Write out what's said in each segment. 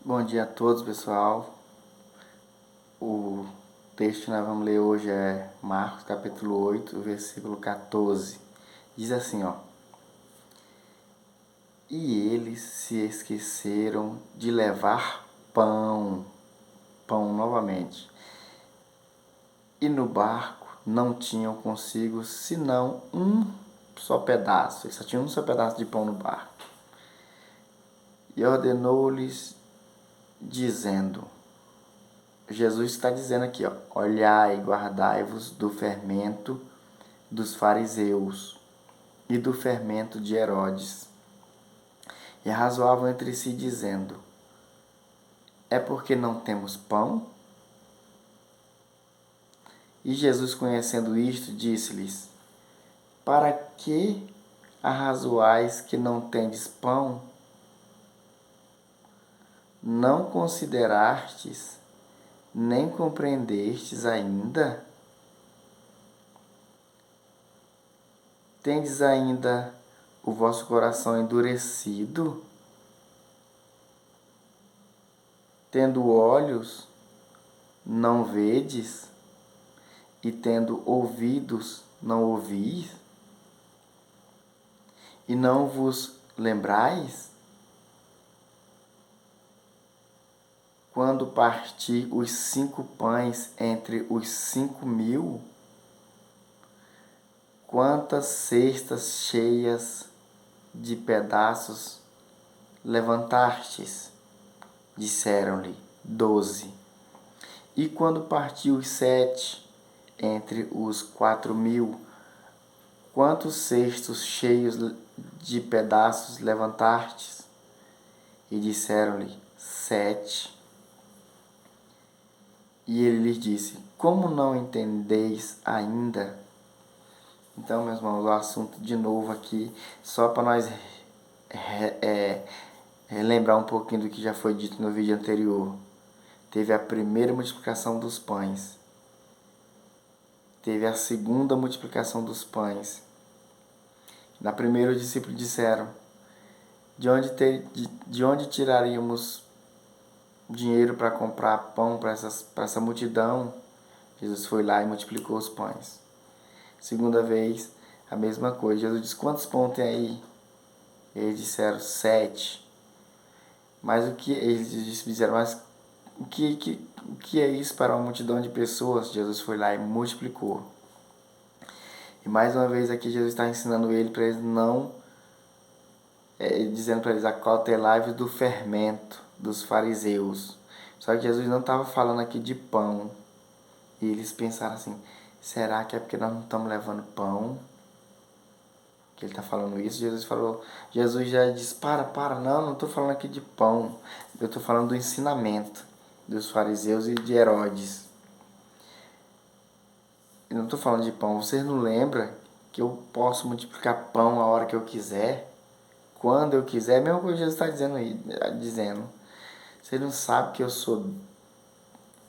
Bom dia a todos, pessoal. O texto que nós vamos ler hoje é Marcos, capítulo 8, versículo 14. Diz assim, ó: E eles se esqueceram de levar pão novamente, e no barco não tinham consigo senão um só pedaço. Eles só tinham um só pedaço de pão no barco. E ordenou-lhes, dizendo: Jesus está dizendo aqui, ó: Olhai e guardai-vos do fermento dos fariseus e do fermento de Herodes. E razoavam entre si, dizendo: É porque não temos pão? E Jesus, conhecendo isto, disse-lhes: Para que arrazoais que não tendes pão? Não considerastes, nem compreendestes ainda? Tendes ainda o vosso coração endurecido? Tendo olhos, não vedes? E tendo ouvidos, não ouvis? E não vos lembrais? Quando parti os 5 pães entre os 5.000, quantas cestas cheias de pedaços levantastes? Disseram-lhe: 12. E quando parti os 7 entre os 4.000, quantos cestos cheios de pedaços levantastes? E disseram-lhe: 7. E ele lhes disse: Como não entendeis ainda? Então, meus irmãos, o assunto de novo aqui, só para nós relembrar um pouquinho do que já foi dito no vídeo anterior. Teve a primeira multiplicação dos pães. Teve a segunda multiplicação dos pães. Na primeira, os discípulos disseram: de onde tiraríamos dinheiro para comprar pão para essa multidão? Jesus foi lá e multiplicou os pães. Segunda vez, a mesma coisa. Jesus disse: Quantos pães tem aí? Eles disseram: 7. Mas o que eles disseram? Mas o que é isso para uma multidão de pessoas? Jesus foi lá e multiplicou. E mais uma vez aqui Jesus está ensinando ele para eles não, dizendo para eles: acautelai-vos do fermento dos fariseus. Só que Jesus não estava falando aqui de pão. E eles pensaram assim: será que é porque nós não estamos levando pão que ele está falando isso? Jesus já disse: não estou falando aqui de pão. Eu estou falando do ensinamento dos fariseus e de Herodes. Eu não estou falando de pão. Vocês não lembram que eu posso multiplicar pão a hora que eu quiser? Quando eu quiser? Mesmo que Jesus está dizendo aí, dizendo. Vocês não sabem que eu sou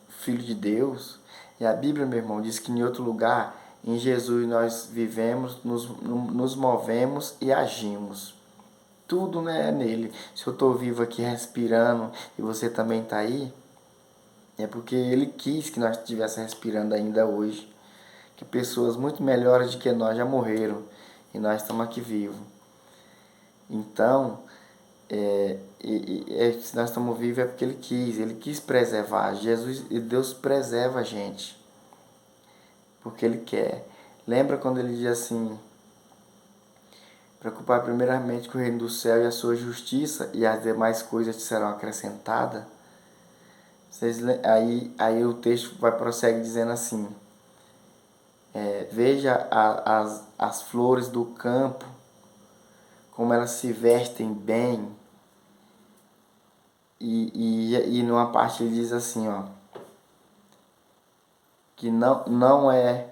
filho de Deus? E a Bíblia, meu irmão, diz que em outro lugar, em Jesus nós vivemos, nos movemos e agimos. Tudo, né, é nele. Se eu estou vivo aqui respirando e você também está aí, é porque ele quis que nós estivéssemos respirando ainda hoje. Que pessoas muito melhores do que nós já morreram e nós estamos aqui vivos. Então, se nós estamos vivos é porque Ele quis preservar. Jesus e Deus preserva a gente, porque Ele quer. Lembra quando Ele diz assim: preocupar primeiramente com o reino do céu e a sua justiça, e as demais coisas te serão acrescentadas? Aí o texto prossegue dizendo assim: veja as flores do campo, como elas se vestem bem. E numa parte ele diz assim, ó, que não é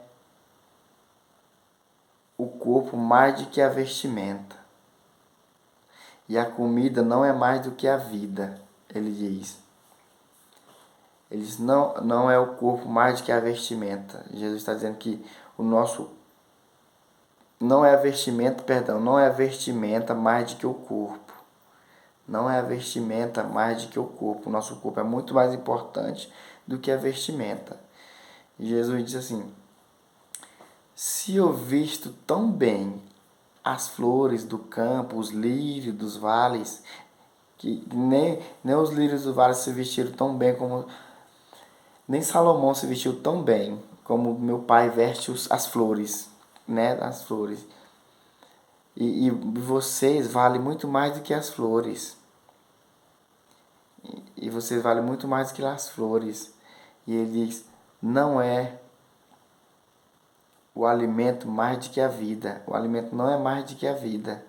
o corpo mais do que a vestimenta, e a comida não é mais do que a vida, ele diz. Ele diz: não é o corpo mais do que a vestimenta. Jesus está dizendo que o nosso não é a vestimenta mais do que o corpo. Não é a vestimenta mais do que o corpo. O nosso corpo é muito mais importante do que a vestimenta. E Jesus disse assim: se eu visto tão bem as flores do campo, os lírios dos vales, que nem os lírios do vale se vestiram tão bem como. Nem Salomão se vestiu tão bem como meu pai veste as flores, né? As flores. E vocês valem muito mais do que as flores. E vocês valem muito mais do que as flores. E ele diz: não é o alimento mais do que a vida. O alimento não é mais do que a vida.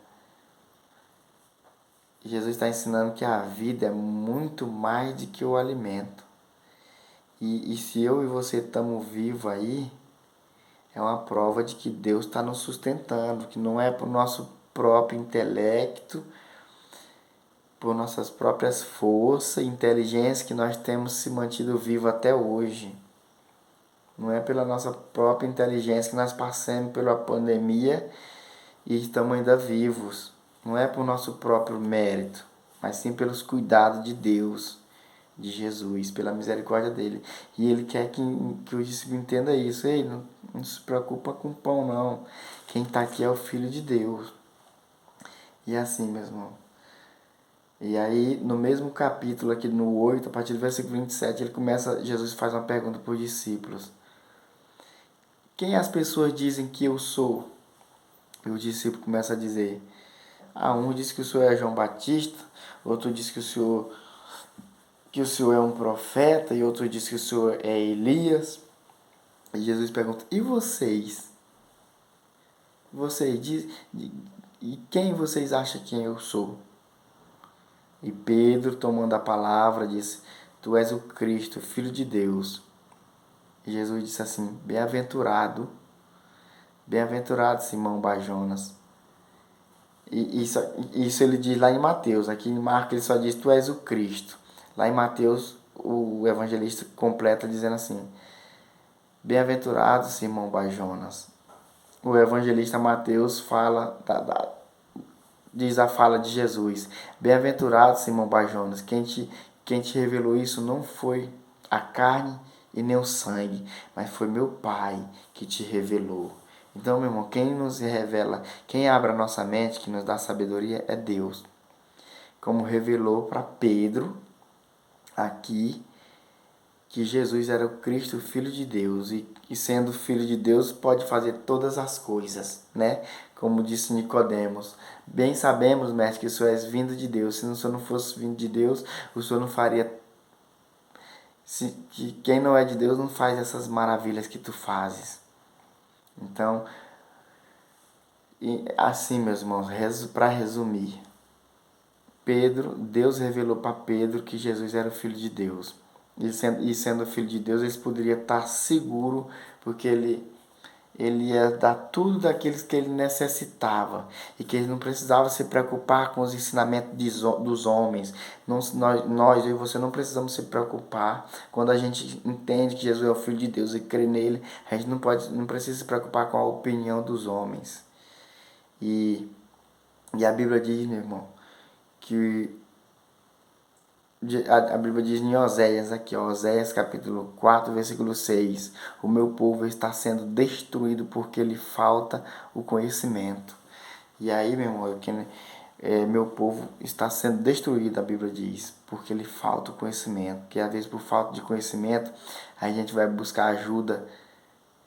E Jesus está ensinando que a vida é muito mais do que o alimento. E se eu e você estamos vivos aí, é uma prova de que Deus está nos sustentando, que não é por nosso próprio intelecto, por nossas próprias forças e inteligência que nós temos se mantido vivo até hoje. Não é pela nossa própria inteligência que nós passamos pela pandemia e estamos ainda vivos. Não é por nosso próprio mérito, mas sim pelos cuidados de Deus, de Jesus, pela misericórdia dele. E ele quer que o discípulo entenda isso. Ei, não se preocupa com pão, não. Quem está aqui é o Filho de Deus. E é assim, meu irmão. E aí, no mesmo capítulo, aqui no 8, a partir do versículo 27, Jesus faz uma pergunta para os discípulos. Quem as pessoas dizem que eu sou? E o discípulo começa a dizer, um diz que o senhor é João Batista, outro diz que o senhor é um profeta, e outro diz que o senhor é Elias. E Jesus pergunta, e vocês? Vocês dizem, e quem vocês acham que eu sou? E Pedro, tomando a palavra, disse, tu és o Cristo, Filho de Deus. E Jesus disse assim, bem-aventurado Simão Barjonas. E isso ele diz lá em Mateus. Aqui em Marcos ele só diz, tu és o Cristo. Lá em Mateus, o evangelista completa dizendo assim, bem-aventurado Simão Barjonas. O evangelista Mateus diz a fala de Jesus, bem-aventurado Simão Barjonas. Quem te revelou isso não foi a carne e nem o sangue, mas foi meu Pai que te revelou. Então, meu irmão, quem nos revela, quem abre a nossa mente, que nos dá sabedoria, é Deus. Como revelou para Pedro, aqui, que Jesus era o Cristo, o Filho de Deus. E sendo Filho de Deus, pode fazer todas as coisas, né? Como disse Nicodemos. Bem sabemos, mestre, que o Senhor és vindo de Deus. Se o Senhor não fosse vindo de Deus, o Senhor não faria... que quem não é de Deus não faz essas maravilhas que tu fazes. Então, assim, meus irmãos, para resumir, Deus revelou para Pedro que Jesus era o Filho de Deus. E sendo filho de Deus, ele poderia estar seguro, porque ele ia dar tudo daqueles que ele necessitava. E que ele não precisava se preocupar com os ensinamentos dos homens. Nós, eu e você, não precisamos se preocupar. Quando a gente entende que Jesus é o Filho de Deus e crê nele, a gente não precisa se preocupar com a opinião dos homens. E a Bíblia diz, meu irmão, que a Bíblia diz em Oséias, aqui, ó, Oséias capítulo 4, versículo 6, o meu povo está sendo destruído porque lhe falta o conhecimento. E aí, meu irmão, meu povo está sendo destruído, a Bíblia diz, porque lhe falta o conhecimento. Que às vezes por falta de conhecimento, a gente vai buscar ajuda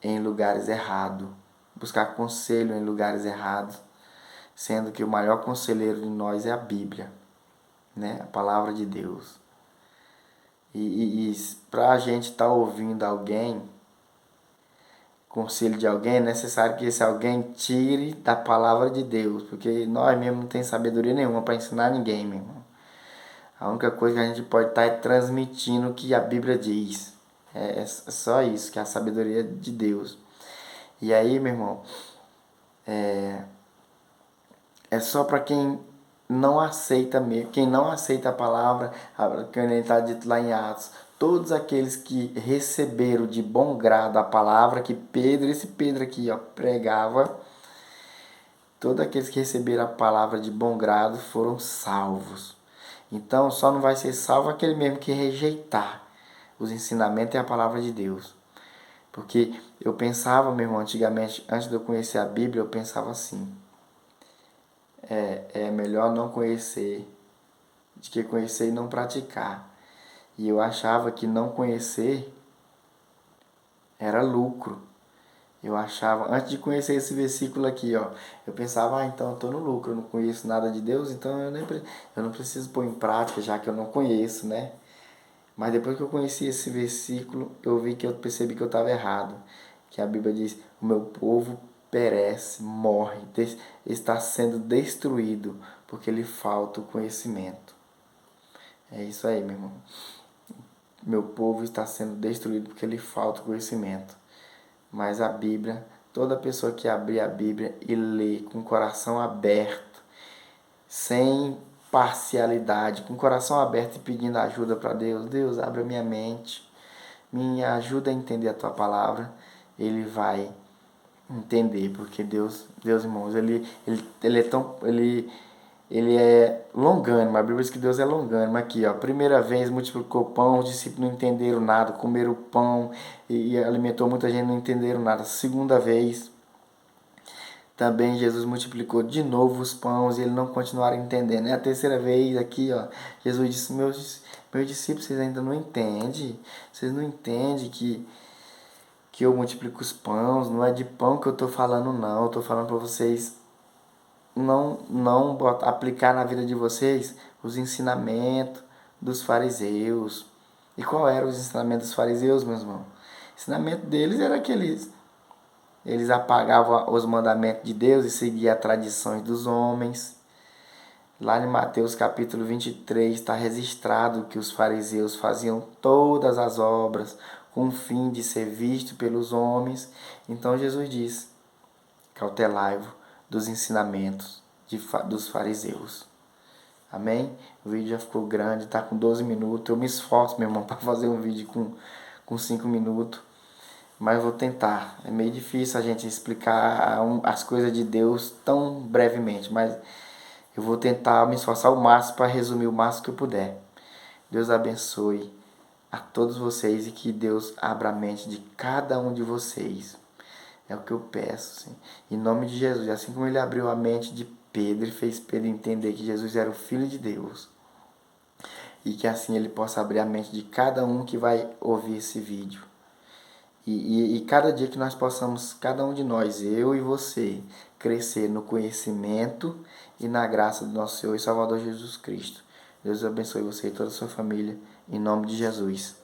em lugares errados, buscar conselho em lugares errados, sendo que o maior conselheiro de nós é a Bíblia, né? A palavra de Deus. E para a gente estar ouvindo alguém, conselho de alguém, é necessário que esse alguém tire da palavra de Deus, porque nós mesmos não temos sabedoria nenhuma para ensinar ninguém, meu irmão. A única coisa que a gente pode estar é transmitindo o que a Bíblia diz. É só isso, que é a sabedoria de Deus. E aí, meu irmão, é só para quem não aceita mesmo, quem não aceita a palavra, que está dito lá em Atos, todos aqueles que receberam de bom grado a palavra que esse Pedro aqui, ó, pregava, todos aqueles que receberam a palavra de bom grado foram salvos. Então, só não vai ser salvo aquele mesmo que rejeitar os ensinamentos e a palavra de Deus. Porque eu pensava, meu irmão, antigamente, antes de eu conhecer a Bíblia, eu pensava assim: é melhor não conhecer de que conhecer e não praticar. E eu achava que não conhecer era lucro. Eu achava, antes de conhecer esse versículo aqui, ó, eu pensava, então eu estou no lucro, eu não conheço nada de Deus, então eu não preciso pôr em prática, já que eu não conheço, né? Mas depois que eu conheci esse versículo, eu percebi que eu estava errado. Que a Bíblia diz: o meu povo perece, morre, está sendo destruído, porque lhe falta o conhecimento. É isso aí, meu irmão. Meu povo está sendo destruído porque lhe falta o conhecimento. Mas a Bíblia, toda pessoa que abrir a Bíblia e ler com o coração aberto, sem parcialidade, com o coração aberto e pedindo ajuda para Deus, Deus, abre a minha mente, me ajuda a entender a tua palavra, ele vai entender, porque Deus, irmãos, ele é tão, ele é longânimo, a Bíblia diz que Deus é longânimo. Aqui, ó, primeira vez multiplicou pão, os discípulos não entenderam nada, comeram pão e alimentou muita gente, não entenderam nada. Segunda vez, também Jesus multiplicou de novo os pães e eles não continuaram entendendo. É a terceira vez aqui, ó, Jesus disse: meus discípulos, vocês ainda não entendem? Vocês não entendem que eu multiplico os pães? Não é de pão que eu estou falando, não. Eu estou falando para vocês não aplicar na vida de vocês os ensinamentos dos fariseus. E qual eram os ensinamentos dos fariseus, meus irmãos? O ensinamento deles era que eles apagavam os mandamentos de Deus e seguiam as tradições dos homens. Lá em Mateus capítulo 23 está registrado que os fariseus faziam todas as obras com o fim de ser visto pelos homens. Então Jesus diz: cautelai-vos dos ensinamentos dos fariseus. Amém? O vídeo já ficou grande, está com 12 minutos. Eu me esforço, meu irmão, para fazer um vídeo com 5 minutos. Mas vou tentar. É meio difícil a gente explicar as coisas de Deus tão brevemente. Mas eu vou tentar me esforçar ao máximo para resumir o máximo que eu puder. Deus abençoe a todos vocês e que Deus abra a mente de cada um de vocês. É o que eu peço, sim. Em nome de Jesus. Assim como ele abriu a mente de Pedro e fez Pedro entender que Jesus era o Filho de Deus. E que assim ele possa abrir a mente de cada um que vai ouvir esse vídeo. E cada dia que nós possamos, cada um de nós, eu e você, crescer no conhecimento e na graça do nosso Senhor e Salvador Jesus Cristo. Deus abençoe você e toda a sua família. Em nome de Jesus.